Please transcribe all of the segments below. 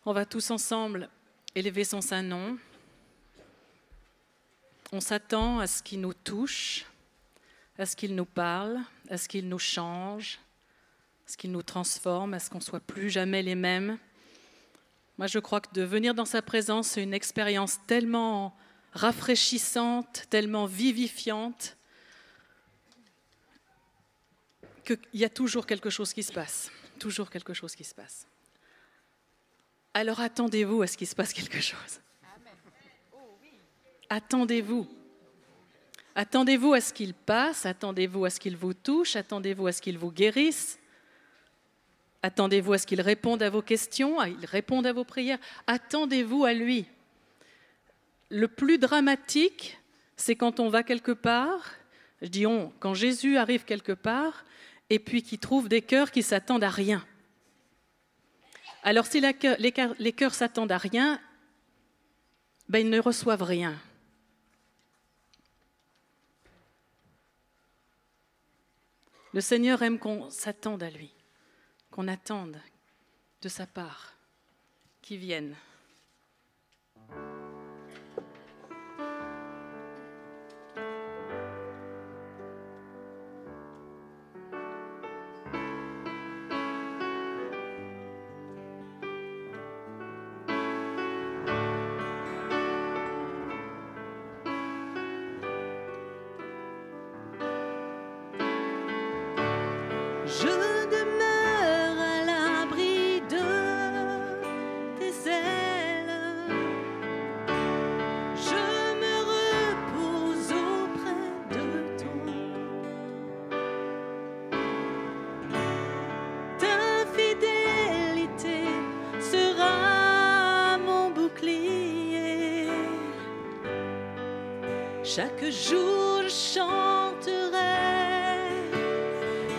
On va tous ensemble élever son saint nom. On s'attend à ce qu'il nous touche, à ce qu'il nous parle, à ce qu'il nous change, à ce qu'il nous transforme, à ce qu'on ne soit plus jamais les mêmes. Moi, je crois que de venir dans sa présence, c'est une expérience tellement rafraîchissante, tellement vivifiante, qu'il y a toujours quelque chose qui se passe. Toujours quelque chose qui se passe. Alors attendez-vous à ce qu'il se passe quelque chose. Attendez-vous. Attendez-vous à ce qu'il passe, attendez-vous à ce qu'il vous touche, attendez-vous à ce qu'il vous guérisse. Attendez-vous à ce qu'il réponde à vos questions, à qu'il réponde à vos prières. Attendez-vous à lui. Le plus dramatique, c'est quand on va quelque part, je dis on, quand Jésus arrive quelque part, et puis qu'il trouve des cœurs qui s'attendent à rien. Alors si les cœurs s'attendent à rien, ben, ils ne reçoivent rien. Le Seigneur aime qu'on s'attende à lui, qu'on attende de sa part, qu'il vienne. Chaque jour je chanterai,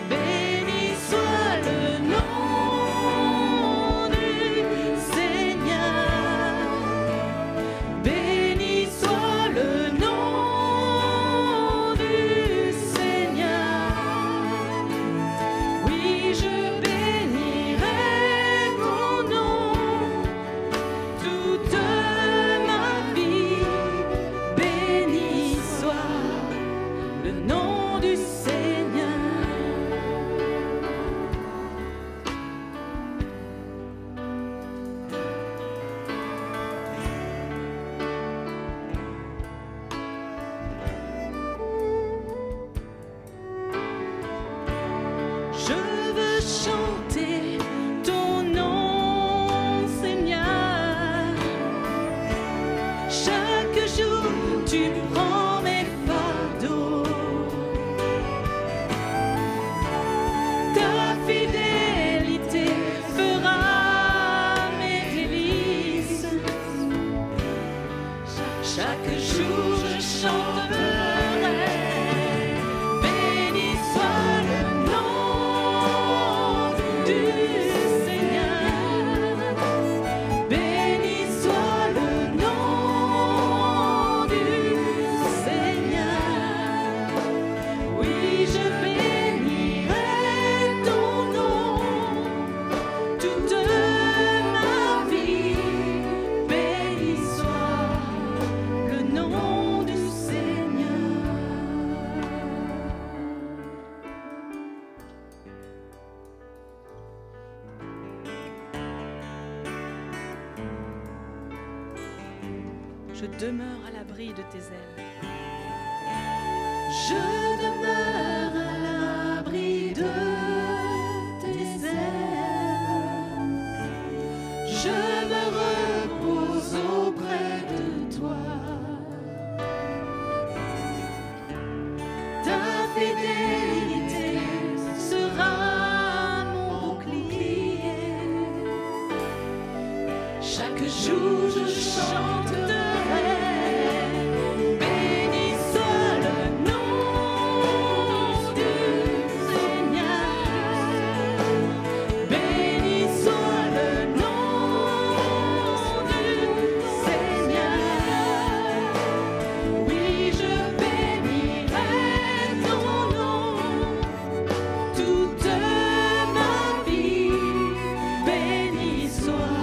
béni soit le nom du Seigneur, béni soit le nom du Seigneur. Oui, je bénirai mon nom toute ma vie. Le nom du Seigneur. Je veux chanter ton nom, Seigneur. Chaque jour, tu prends mes fardeaux. Ta fidélité fera mes délices. Chaque jour je chanterai, béni soit le nom du Seigneur, béni soit le nom du Seigneur. Oui, je bénirai ton nom toute ma vie. Béni soit le nom du Seigneur. Je demeure à l'abri de tes ailes. Je demeure à l'abri de tes ailes. Je me repose auprès de toi. Ta fidélité sera mon bouclier. Chaque jour je chanterai. Béni soit le nom du Seigneur. Béni soit le nom du Seigneur. Oui, je bénirai ton nom toute ma vie. Béni soit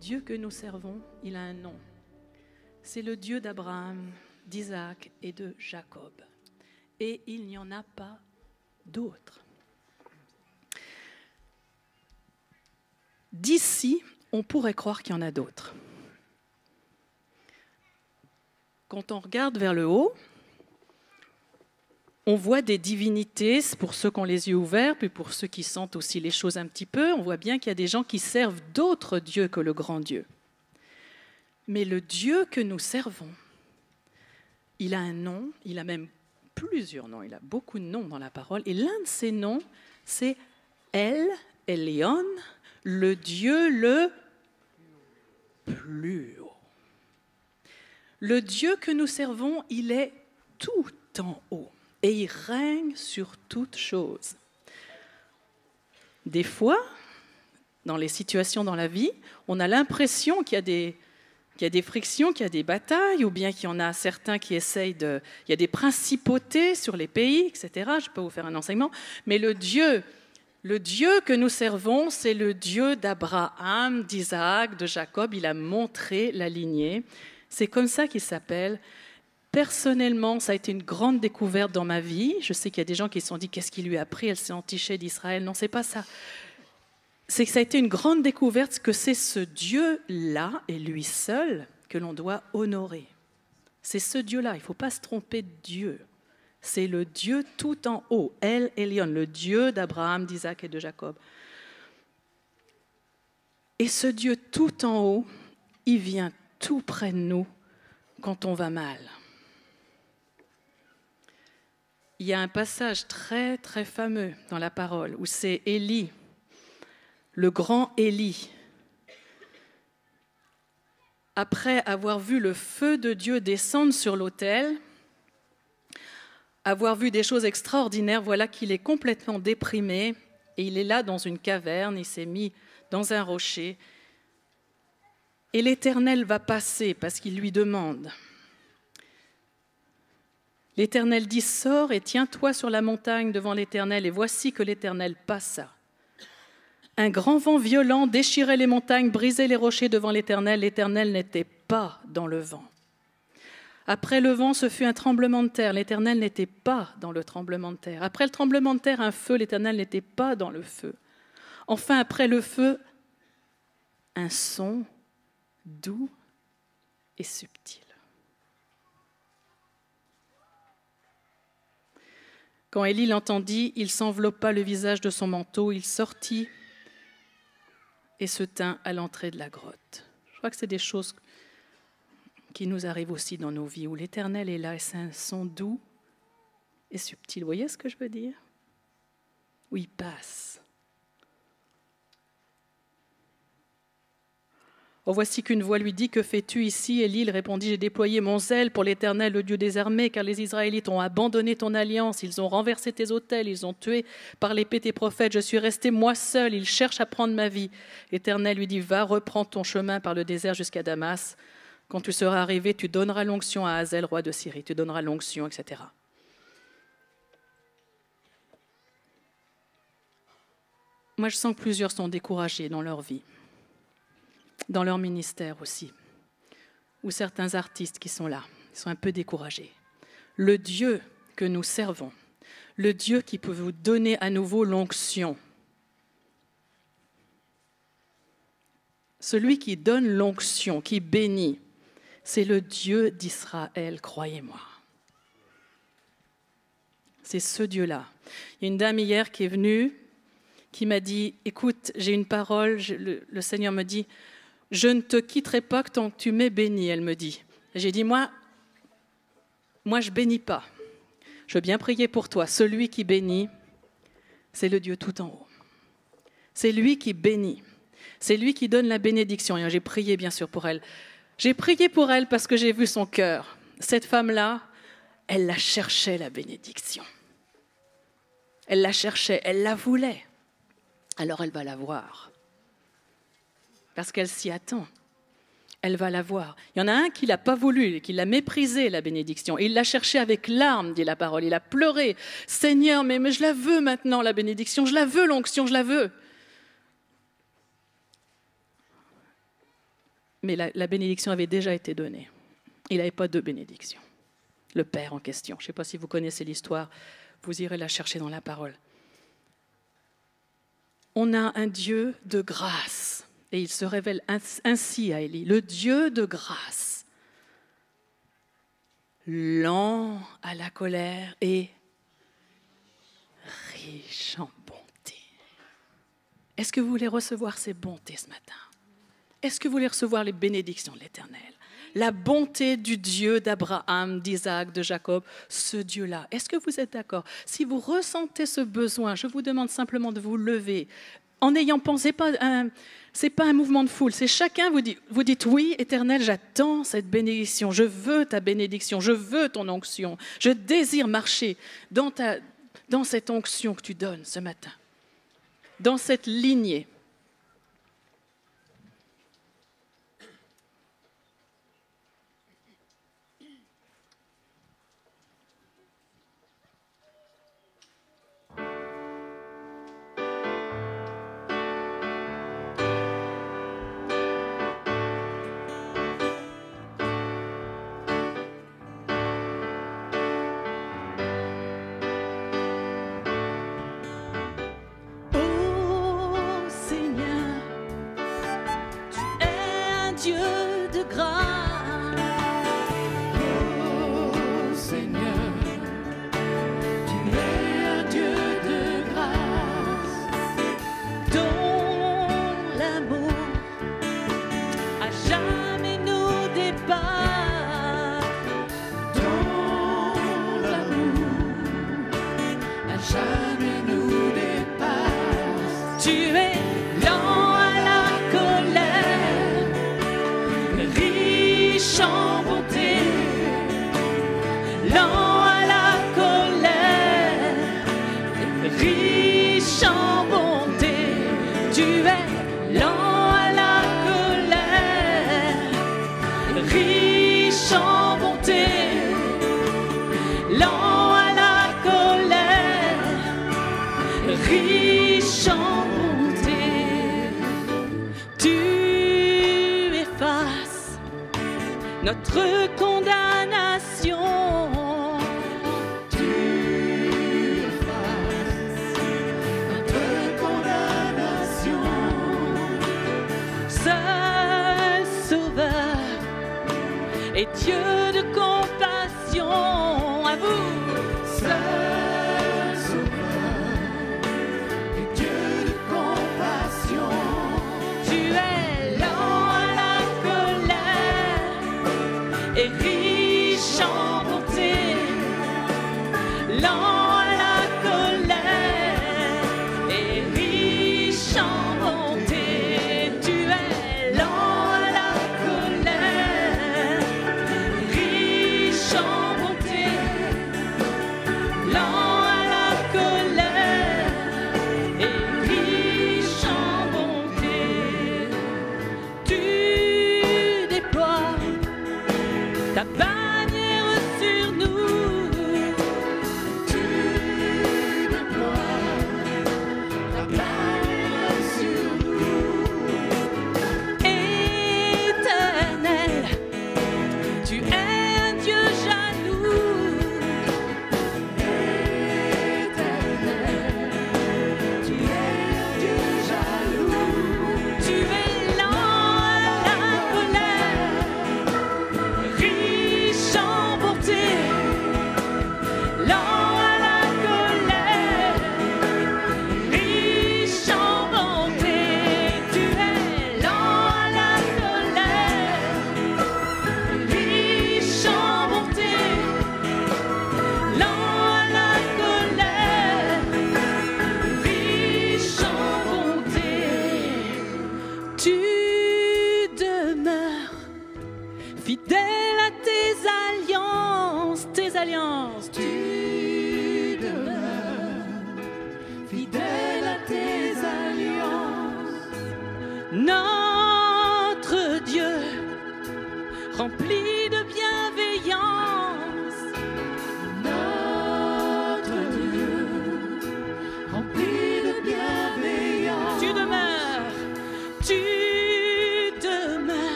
Dieu que nous servons, il a un nom. C'est le Dieu d'Abraham, d'Isaac et de Jacob. Et il n'y en a pas d'autre. D'ici, on pourrait croire qu'il y en a d'autres. Quand on regarde vers le haut, on voit des divinités, pour ceux qui ont les yeux ouverts, puis pour ceux qui sentent aussi les choses un petit peu, on voit bien qu'il y a des gens qui servent d'autres dieux que le grand Dieu. Mais le Dieu que nous servons, il a un nom, il a même plusieurs noms, il a beaucoup de noms dans la parole, et l'un de ces noms, c'est El Elyon, le Dieu le plus haut. Le Dieu que nous servons, il est tout en haut et il règne sur toutes choses. Des fois, dans les situations dans la vie, on a l'impression qu'il y a des frictions, qu'il y a des batailles, ou bien qu'il y en a certains qui essayent de... Il y a des principautés sur les pays, etc. Je ne vais pas vous faire un enseignement, mais le Dieu que nous servons, c'est le Dieu d'Abraham, d'Isaac, de Jacob. Il a montré la lignée. C'est comme ça qu'il s'appelle. Personnellement, ça a été une grande découverte dans ma vie. Je sais qu'il y a des gens qui se sont dit « Qu'est-ce qu'il lui a appris? Elle s'est entichée d'Israël. » Non, ce n'est pas ça. C'est que ça a été une grande découverte que c'est ce Dieu-là, et lui seul, que l'on doit honorer. C'est ce Dieu-là. Il ne faut pas se tromper de Dieu. C'est le Dieu tout en haut, El Elyon, le Dieu d'Abraham, d'Isaac et de Jacob. Et ce Dieu tout en haut, il vient tout près de nous quand on va mal. Il y a un passage très, très fameux dans la parole où c'est Élie, le grand Élie, après avoir vu le feu de Dieu descendre sur l'autel, avoir vu des choses extraordinaires, voilà qu'il est complètement déprimé et il est là dans une caverne, il s'est mis dans un rocher et l'Éternel va passer parce qu'il lui demande. L'Éternel dit « Sors et tiens-toi sur la montagne devant l'Éternel » et voici que l'Éternel passa. Un grand vent violent déchirait les montagnes, brisait les rochers devant l'Éternel. L'Éternel n'était pas dans le vent. Après le vent, ce fut un tremblement de terre. L'Éternel n'était pas dans le tremblement de terre. Après le tremblement de terre, un feu. L'Éternel n'était pas dans le feu. Enfin, après le feu, un son doux et subtil. Quand Élie l'entendit, il s'enveloppa le visage de son manteau, il sortit et se tint à l'entrée de la grotte. Je crois que c'est des choses qui nous arrivent aussi dans nos vies, où l'Éternel est là et c'est un son doux et subtil. Vous voyez ce que je veux dire? Où il passe. Oh, voici qu'une voix lui dit, « Que fais-tu ici ?» Élie il répondit, « J'ai déployé mon zèle pour l'Éternel, le Dieu des armées, car les Israélites ont abandonné ton alliance, ils ont renversé tes autels, ils ont tué par l'épée tes prophètes. Je suis resté moi seul, ils cherchent à prendre ma vie. » L'Éternel lui dit, « Va, reprends ton chemin par le désert jusqu'à Damas. Quand tu seras arrivé, tu donneras l'onction à Hazaël, roi de Syrie. Tu donneras l'onction, etc. » Moi, je sens que plusieurs sont découragés dans leur vie, dans leur ministère aussi, ou certains artistes qui sont là, ils sont un peu découragés. Le Dieu que nous servons, le Dieu qui peut vous donner à nouveau l'onction, celui qui donne l'onction, qui bénit, c'est le Dieu d'Israël, croyez-moi. C'est ce Dieu-là. Il y a une dame hier qui est venue, qui m'a dit, « Écoute, j'ai une parole, le Seigneur me dit, « Je ne te quitterai pas tant que tu m'es béni, » elle me dit. J'ai dit, moi, je bénis pas. Je veux bien prier pour toi. Celui qui bénit, c'est le Dieu tout en haut. C'est lui qui bénit. C'est lui qui donne la bénédiction. Et j'ai prié, bien sûr, pour elle. J'ai prié pour elle parce que j'ai vu son cœur. Cette femme-là, elle la cherchait, la bénédiction. Elle la cherchait, elle la voulait. Alors elle va la voir. Parce qu'elle s'y attend. Elle va la voir. Il y en a un qui ne l'a pas voulu, qui l'a méprisé, la bénédiction. Et il l'a cherchée avec larmes, dit la parole. Il a pleuré. « Seigneur, mais je la veux maintenant, la bénédiction. Je la veux, l'onction, je la veux. » Mais la bénédiction avait déjà été donnée. Il n'avait pas de bénédiction. Le Père en question. Je ne sais pas si vous connaissez l'histoire, vous irez la chercher dans la parole. On a un Dieu de grâce, et il se révèle ainsi à Élie, le Dieu de grâce, lent à la colère et riche en bonté. Est-ce que vous voulez recevoir ces bontés ce matin? Est-ce que vous voulez recevoir les bénédictions de l'Éternel? La bonté du Dieu d'Abraham, d'Isaac, de Jacob, ce Dieu-là. Est-ce que vous êtes d'accord? Si vous ressentez ce besoin, je vous demande simplement de vous lever. En ayant pensé, ce n'est pas un mouvement de foule, c'est chacun vous dites oui, Éternel, j'attends cette bénédiction, je veux ta bénédiction, je veux ton onction, je désire marcher dans cette onction que tu donnes ce matin, dans cette lignée. Notre condamnation, tu effaces notre condamnation. Seul Sauveur et Dieu de compassion, à vous. Seul Sauveur et Dieu de compassion. Tu es lent à la colère et riche en bonté.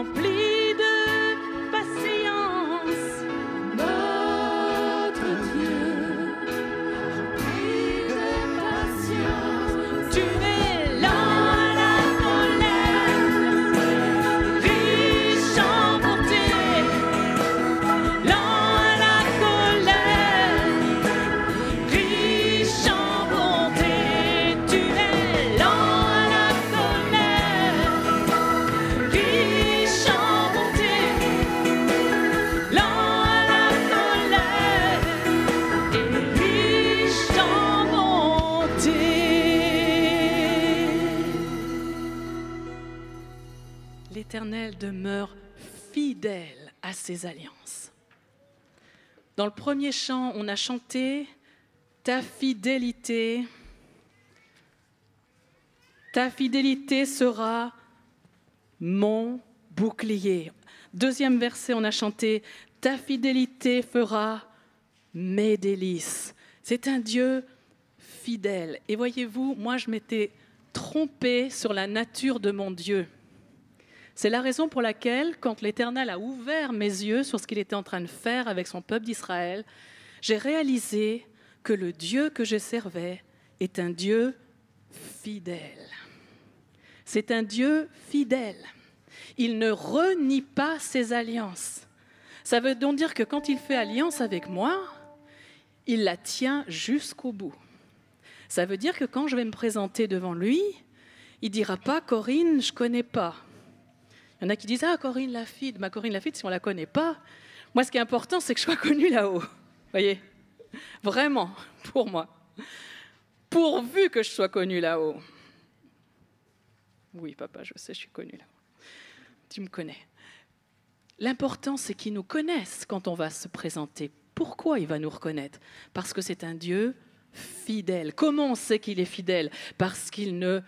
rempli de patience. Notre Dieu, rempli de patience. Tu es lent à la colère, riche en bonté. Lent à la colère, riche en bonté. Tu es lent à la colère, riche en bonté. Lent à la colère et riche en bonté. L'Éternel demeure fidèle à ses alliances. Dans le premier chant, on a chanté « Ta fidélité sera mon bouclier ». Deuxième verset, on a chanté « Ta fidélité fera mes délices ». C'est un Dieu fidèle. Et voyez-vous, moi je m'étais trompée sur la nature de mon Dieu. C'est la raison pour laquelle, quand l'Éternel a ouvert mes yeux sur ce qu'il était en train de faire avec son peuple d'Israël, j'ai réalisé que le Dieu que je servais est un Dieu fidèle. C'est un Dieu fidèle. Il ne renie pas ses alliances. Ça veut donc dire que quand il fait alliance avec moi, il la tient jusqu'au bout. Ça veut dire que quand je vais me présenter devant lui, il ne dira pas « Corinne, je ne connais pas ». Il y en a qui disent « Ah, Corinne Laffitte, ma Corinne Laffitte, si on ne la connaît pas, moi, ce qui est important, c'est que je sois connue là-haut. » Vous voyez ? Vraiment, pour moi. Pourvu que je sois connue là-haut. Oui, papa, je sais, je suis connue là-haut. Tu me connais. L'important, c'est qu'il nous connaisse quand on va se présenter. Pourquoi il va nous reconnaître ? Parce que c'est un Dieu fidèle. Comment on sait qu'il est fidèle ? Parce qu'il ne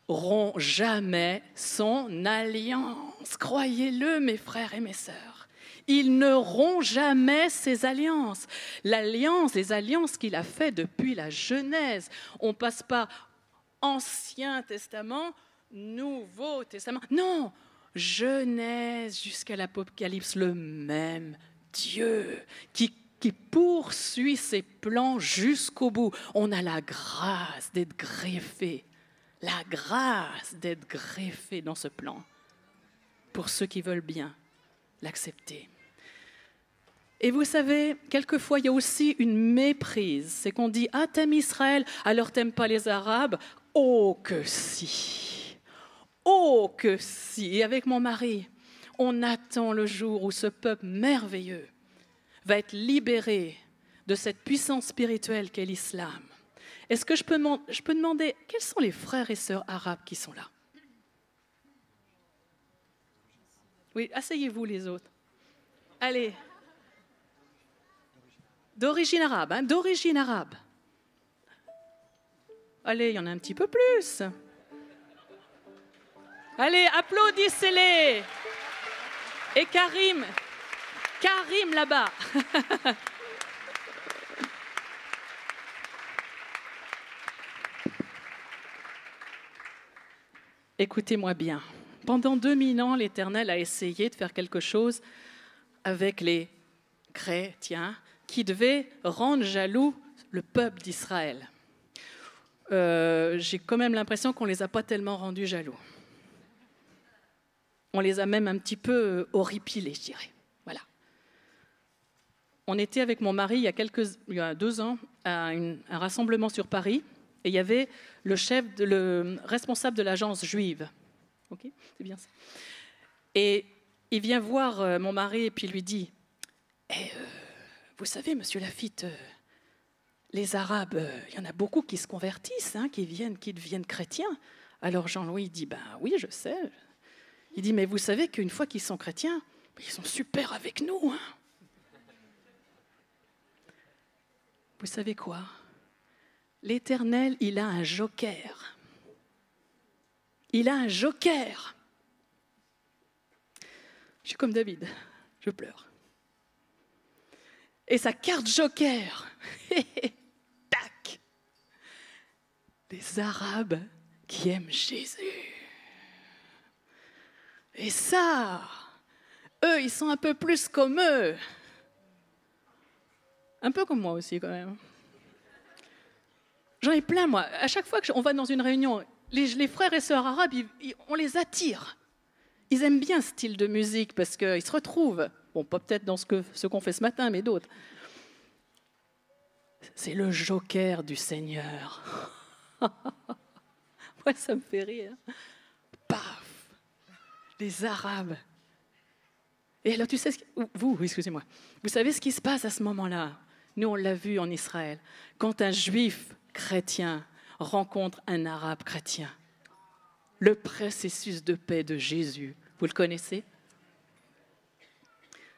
rompt jamais son alliance. Croyez-le, mes frères et mes sœurs. Il ne rompt jamais ses alliances. L'alliance, les alliances qu'il a faites depuis la Genèse. On ne passe pas Ancien Testament, Nouveau Testament. Non, Genèse jusqu'à l'Apocalypse, le même Dieu qui poursuit ses plans jusqu'au bout. On a la grâce d'être greffé. La grâce d'être greffé dans ce plan pour ceux qui veulent bien l'accepter. Et vous savez, quelquefois, il y a aussi une méprise. C'est qu'on dit « Ah, t'aimes Israël, alors t'aimes pas les Arabes ?» Oh que si! Oh que si! Et avec mon mari, on attend le jour où ce peuple merveilleux va être libéré de cette puissance spirituelle qu'est l'islam. Est-ce que je peux demander, quels sont les frères et sœurs arabes qui sont là? Oui, asseyez-vous les autres. Allez. D'origine arabe, hein, d'origine arabe. Allez, il y en a un petit peu plus. Allez, applaudissez-les. Et Karim là-bas. Écoutez-moi bien. Pendant 2000 ans, l'Éternel a essayé de faire quelque chose avec les chrétiens qui devaient rendre jaloux le peuple d'Israël. J'ai quand même l'impression qu'on ne les a pas tellement rendus jaloux. On les a même un petit peu horripilés, je dirais. Voilà. On était avec mon mari il y a 2 ans à un rassemblement sur Paris et il y avait le responsable de l'agence juive. Ok, c'est bien ça. Et il vient voir mon mari et puis lui dit vous savez, monsieur Laffitte, les Arabes, il y en a beaucoup qui se convertissent, hein, qui deviennent chrétiens. Alors Jean-Louis dit oui, je sais. Il dit mais vous savez qu'une fois qu'ils sont chrétiens, ils sont super avec nous. Hein. Vous savez quoi ? L'Éternel, il a un joker. Il a un joker. Je suis comme David, je pleure. Et sa carte joker, tac, des Arabes qui aiment Jésus. Et ça, eux, ils sont un peu plus comme eux. Un peu comme moi aussi, quand même. J'en ai plein, moi. À chaque fois qu'on va dans une réunion, les frères et sœurs arabes, on les attire. Ils aiment bien ce style de musique parce qu'ils se retrouvent. Bon, pas peut-être dans ce qu'on fait ce matin, mais d'autres. C'est le joker du Seigneur. Ouais, ça me fait rire. Paf! Les Arabes. Et alors, tu sais, excusez-moi, vous savez ce qui se passe à ce moment-là? Nous, on l'a vu en Israël. Quand un juif chrétien rencontre un arabe chrétien, le processus de paix de Jésus, vous le connaissez?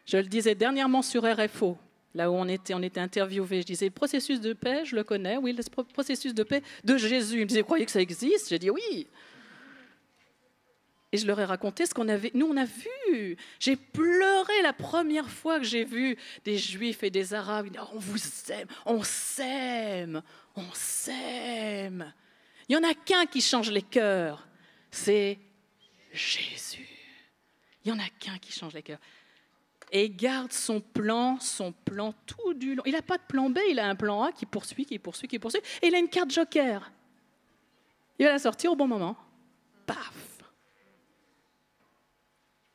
Je le disais dernièrement sur RFO, là où on était interviewés. Je disais, le processus de paix, je le connais, oui, le processus de paix de Jésus. Ils me disaient, vous croyez que ça existe? J'ai dit oui. Et je leur ai raconté ce qu'on avait. Nous, on a vu. J'ai pleuré la première fois que j'ai vu des Juifs et des Arabes. Ils disaient, on vous aime, on s'aime, on s'aime. Il n'y en a qu'un qui change les cœurs, c'est Jésus. Il n'y en a qu'un qui change les cœurs. Et il garde son plan tout du long. Il n'a pas de plan B, il a un plan A qui poursuit. Et il a une carte joker. Il va la sortir au bon moment. Paf!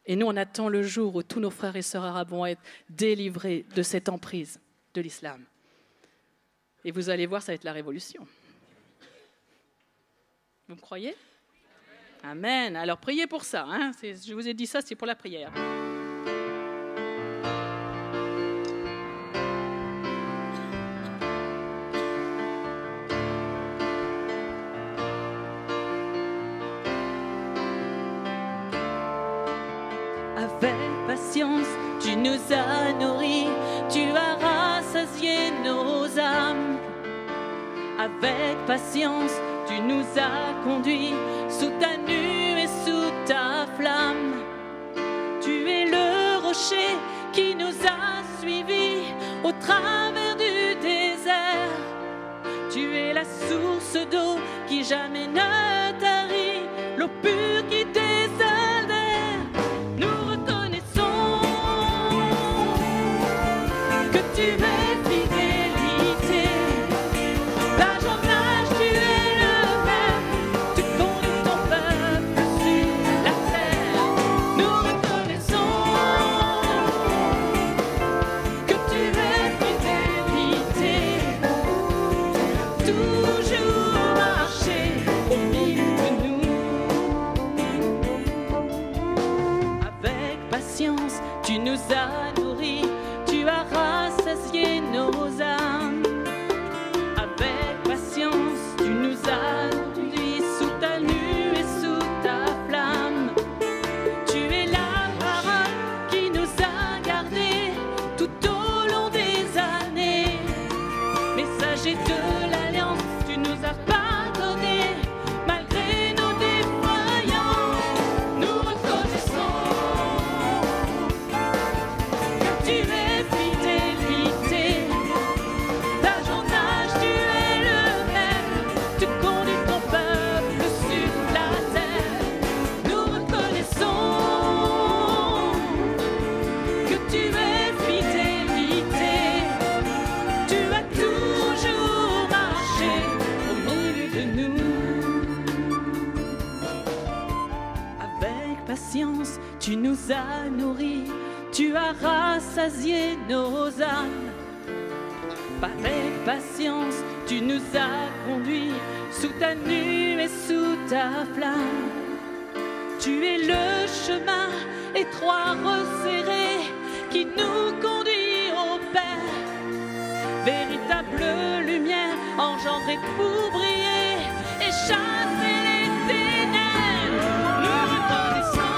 Et nous, on attend le jour où tous nos frères et sœurs arabes vont être délivrés de cette emprise de l'islam. Et vous allez voir, ça va être la révolution. Vous me croyez? Amen. Alors, priez pour ça. Hein. Je vous ai dit ça, c'est pour la prière. Avec patience, tu nous as nourris, tu as rassasié nos âmes. Avec patience, tu nous as conduits sous ta nuée, sous ta flamme. Tu es le rocher qui nous a suivis au travers du désert. Tu es la source d'eau qui jamais ne tarit, l'eau pure qui désert. Tu es fidélité, d'âge en âge tu es le même, tu conduis ton peuple sur la terre. Nous reconnaissons que tu es fidélité, toujours marcher au milieu de nous. Avec patience, tu nous as nourris, tu as rassasié nos âmes. Avec patience, tu nous as conduits sous ta nuée, sous ta flamme. Tu es la parole qui nous a gardés tout au long des années. Messager de l'alliance, tu nous as pardonné malgré nos défaillances. Nous reconnaissons que tu es tu nous as nourris, tu as rassasié nos âmes. Avec patience, tu nous as conduits sous ta nuée, sous ta flamme. Tu es le chemin étroit, resserré, qui nous conduit au Père. Véritable lumière, engendrée pour briller et chasser les ténèbres. Nous reconnaissons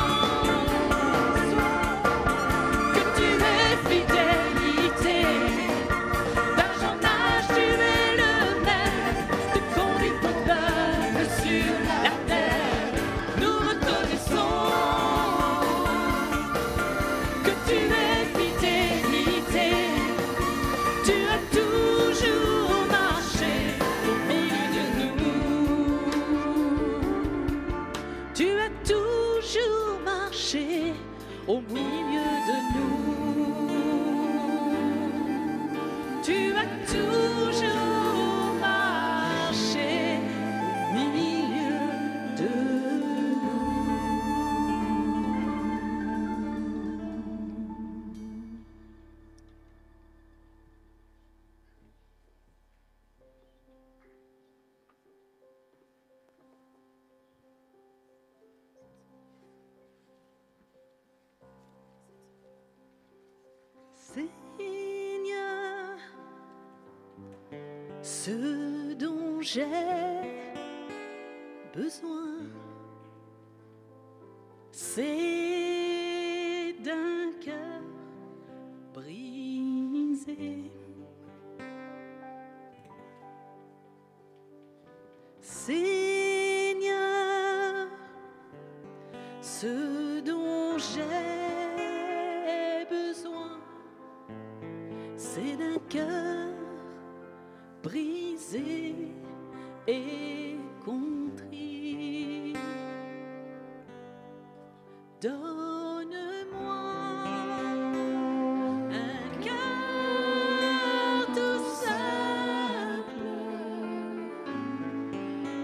Seigneur, ce dont j'ai besoin, c'est d'un cœur brisé. Seigneur, ce dont j'ai besoin, c'est d'un cœur brisé et contrit. Donne-moi un cœur tout simple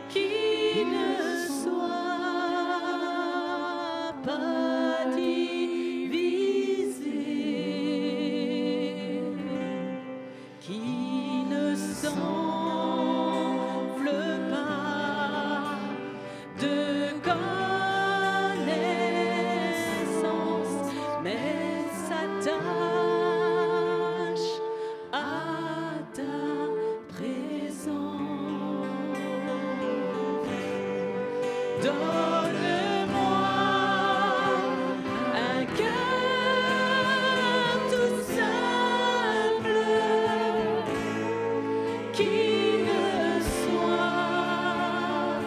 qui ne soit pas divisé, qui ne s'enfle pas de connaissance, mais s'attache à ta présence. Donne-moi un cœur tout simple qui ne soit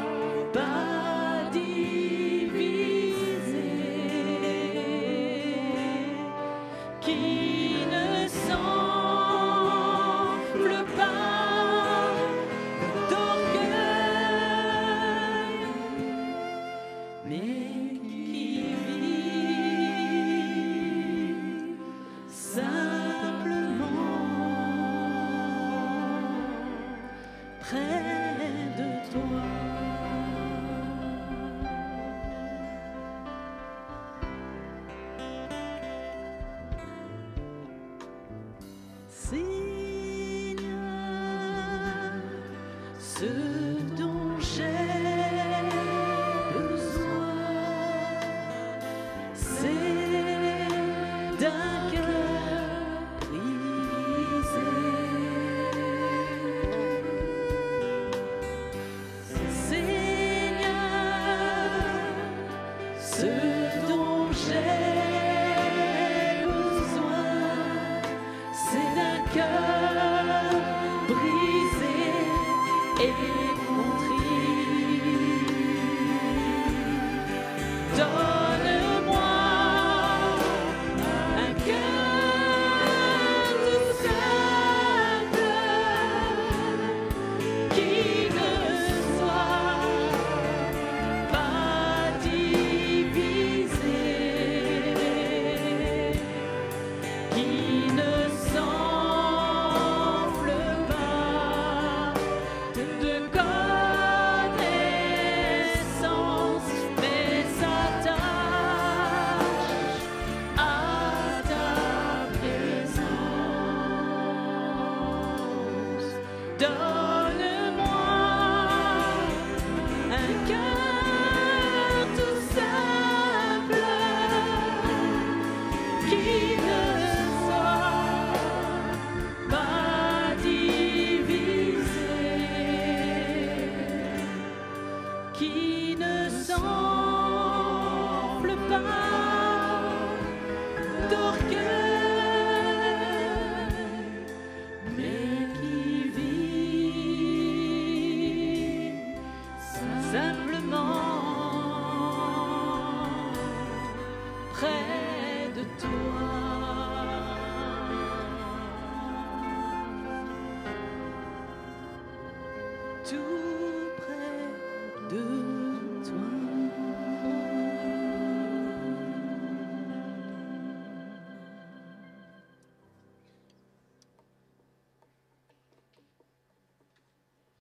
pas divisé, qui ne s'enfle pas d'orgueil, mais qui vit simplement près de toi. Seigneur, ce dont j'ai besoin, c'est d'un cœur brisé. Seigneur, ce dont j'ai besoin, c'est d'un cœur brisé et contrit. Donne-moi un cœur tout simple qui ne soit pas divisé, qui ne s'enfle pas de connaissance, mais s'attache à ta présence. Donne-moi un cœur tout simple qui ne soit pas divisé, qui ne s'enfle pas d'orgueil, mais qui vit simplement près de toi. Tout près de